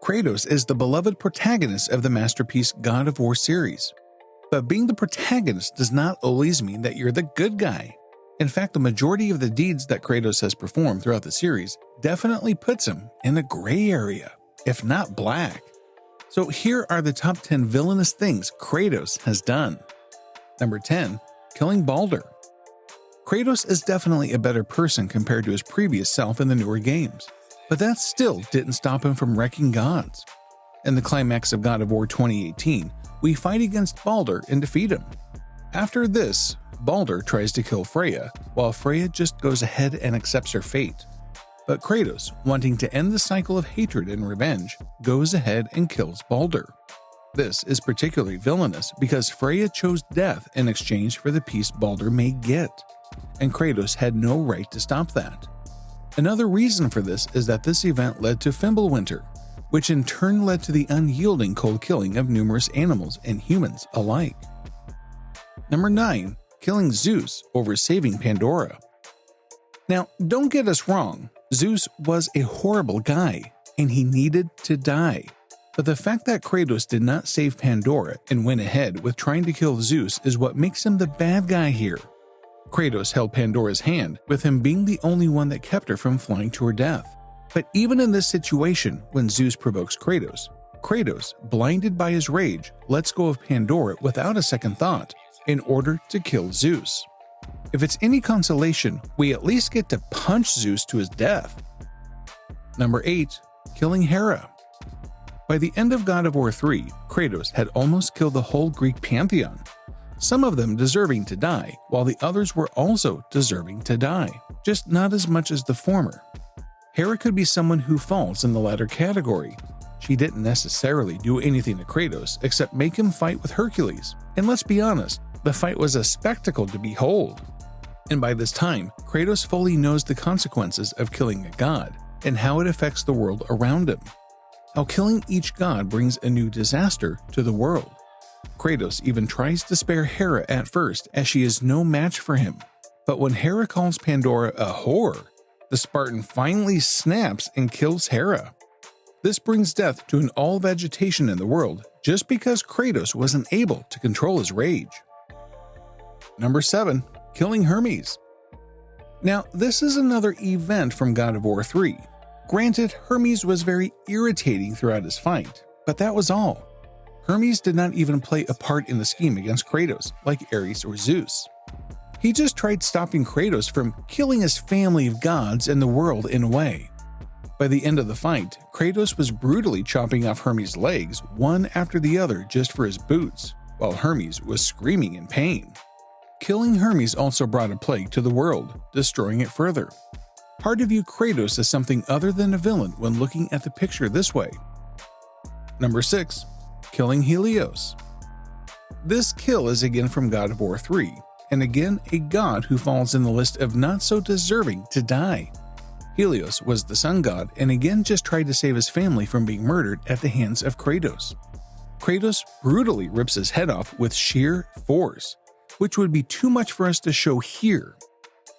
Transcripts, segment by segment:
Kratos is the beloved protagonist of the masterpiece God of War series. But being the protagonist does not always mean that you're the good guy. In fact, the majority of the deeds that Kratos has performed throughout the series definitely puts him in a gray area, if not black. So here are the top 10 villainous things Kratos has done. Number 10. Killing Baldur. Kratos is definitely a better person compared to his previous self in the newer games, but that still didn't stop him from wrecking gods. In the climax of God of War 2018, we fight against Baldur and defeat him. After this, Baldur tries to kill Freya, while Freya just goes ahead and accepts her fate. But Kratos, wanting to end the cycle of hatred and revenge, goes ahead and kills Baldur. This is particularly villainous because Freya chose death in exchange for the peace Baldur may get, and Kratos had no right to stop that. Another reason for this is that this event led to Fimbulwinter, which in turn led to the unyielding cold killing of numerous animals and humans alike. Number 9. Killing Zeus over saving Pandora. Now, don't get us wrong, Zeus was a horrible guy, and he needed to die. But the fact that Kratos did not save Pandora and went ahead with trying to kill Zeus is what makes him the bad guy here. Kratos held Pandora's hand, with him being the only one that kept her from flying to her death. But even in this situation, when Zeus provokes Kratos, Kratos, blinded by his rage, lets go of Pandora without a second thought in order to kill Zeus. If it's any consolation, we at least get to punch Zeus to his death. Number 8. Killing HERA. By the end of God of War 3, Kratos had almost killed the whole Greek pantheon, some of them deserving to die, while the others were also deserving to die, just not as much as the former. HERA could be someone who falls in the latter category. She didn't necessarily do anything to Kratos except make him fight with Hercules, and let's be honest, the fight was a spectacle to behold. And by this time, Kratos fully knows the consequences of killing a god and how it affects the world around him. How killing each god brings a new disaster to the world. Kratos even tries to spare HERA at first, as she is no match for him. But when HERA calls Pandora a whore, the Spartan finally snaps and kills HERA. This brings death to an all vegetation in the world just because Kratos wasn't able to control his rage. Number 7. Killing Hermes. Now, this is another event from God of War 3. Granted, Hermes was very irritating throughout his fight, but that was all. Hermes did not even play a part in the scheme against Kratos, like Ares or Zeus. He just tried stopping Kratos from killing his family of gods and the world in a way. By the end of the fight, Kratos was brutally chopping off Hermes' legs one after the other just for his boots, while Hermes was screaming in pain. Killing Hermes also brought a plague to the world, destroying it further. Hard to view Kratos as something other than a villain when looking at the picture this way. Number 6. Killing Helios. This kill is again from God of War 3, and again a god who falls in the list of not so deserving to die. Helios was the sun god and again just tried to save his family from being murdered at the hands of Kratos. Kratos brutally rips his head off with sheer force, which would be too much for us to show here.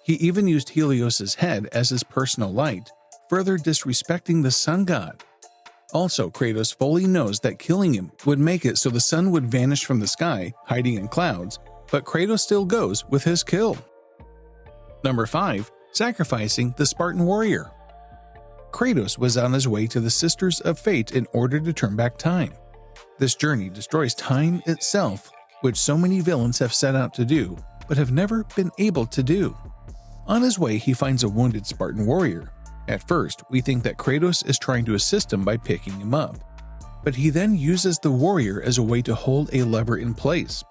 He even used Helios' head as his personal light, further disrespecting the sun god. Also, Kratos fully knows that killing him would make it so the sun would vanish from the sky, hiding in clouds, but Kratos still goes with his kill. Number 5. Sacrificing the Spartan warrior. Kratos was on his way to the Sisters of Fate in order to turn back time. This journey destroys time itself, which so many villains have set out to do, but have never been able to do. On his way, he finds a wounded Spartan warrior. At first, we think that Kratos is trying to assist him by picking him up, but he then uses the warrior as a way to hold a lever in place.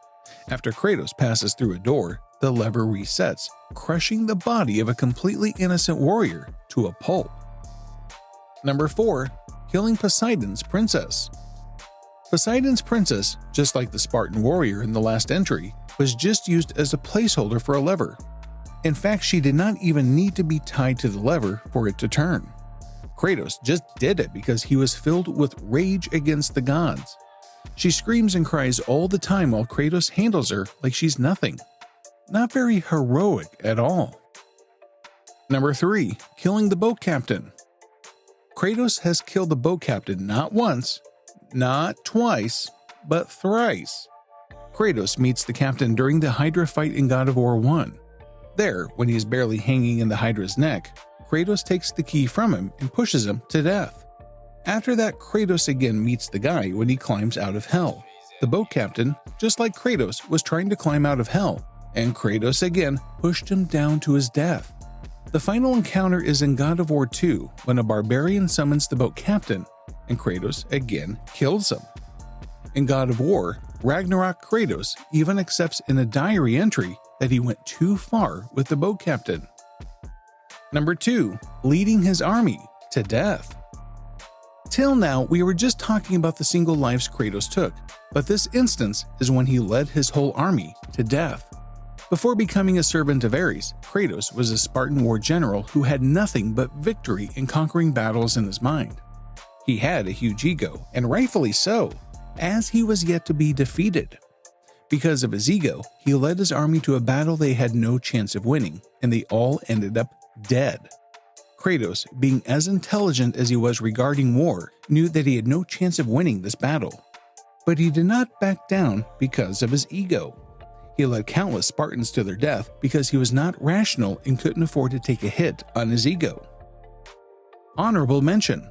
After Kratos passes through a door, the lever resets, crushing the body of a completely innocent warrior to a pulp. Number 4. Killing Poseidon's princess. Poseidon's princess, just like the Spartan warrior in the last entry, was just used as a placeholder for a lever. In fact, she did not even need to be tied to the lever for it to turn. Kratos just did it because he was filled with rage against the gods. She screams and cries all the time while Kratos handles her like she's nothing. Not very heroic at all. Number 3. Killing the boat captain. Kratos has killed the boat captain not once, not twice, but thrice. Kratos meets the captain during the Hydra fight in God of War 1. There, when he is barely hanging in the Hydra's neck, Kratos takes the key from him and pushes him to death. After that, Kratos again meets the guy when he climbs out of hell. The boat captain, just like Kratos, was trying to climb out of hell, and Kratos again pushed him down to his death. The final encounter is in God of War 2, when a barbarian summons the boat captain, and Kratos again kills him. In God of War, Ragnarok, Kratos even accepts in a diary entry that he went too far with the boat captain. Number 2. Leading his army to death. Till now, we were just talking about the single lives Kratos took, but this instance is when he led his whole army to death. Before becoming a servant of Ares, Kratos was a Spartan war general who had nothing but victory and conquering battles in his mind. He had a huge ego, and rightfully so, as he was yet to be defeated. Because of his ego, he led his army to a battle they had no chance of winning, and they all ended up dead. Kratos, being as intelligent as he was regarding war, knew that he had no chance of winning this battle. But he did not back down because of his ego. He led countless Spartans to their death because he was not rational and couldn't afford to take a hit on his ego. Honorable mention.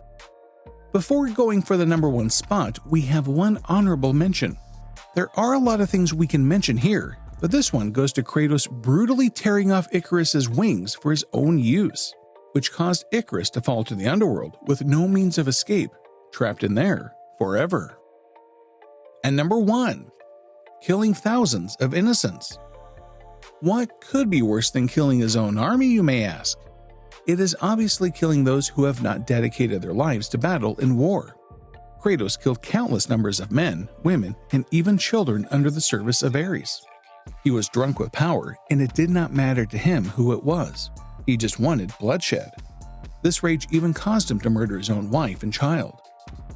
Before going for the number 1 spot, we have one honorable mention. There are a lot of things we can mention here, but this one goes to Kratos brutally tearing off Icarus's wings for his own use, which caused Icarus to fall to the underworld with no means of escape, trapped in there forever. And number 1. Killing thousands of innocents. What could be worse than killing his own army, you may ask? It is obviously killing those who have not dedicated their lives to battle in war. Kratos killed countless numbers of men, women, and even children under the service of Ares. He was drunk with power, and it did not matter to him who it was. He just wanted bloodshed. This rage even caused him to murder his own wife and child.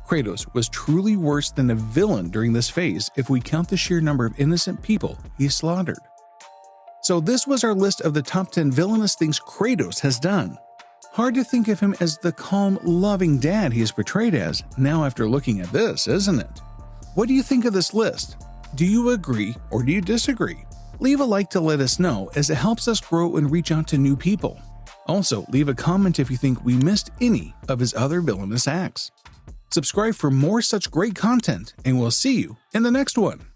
Kratos was truly worse than a villain during this phase if we count the sheer number of innocent people he slaughtered. So this was our list of the top 10 villainous things Kratos has done. Hard to think of him as the calm, loving dad he is portrayed as now after looking at this, isn't it? What do you think of this list? Do you agree or do you disagree? Leave a like to let us know, as it helps us grow and reach out to new people. Also, leave a comment if you think we missed any of his other villainous acts. Subscribe for more such great content, and we'll see you in the next one.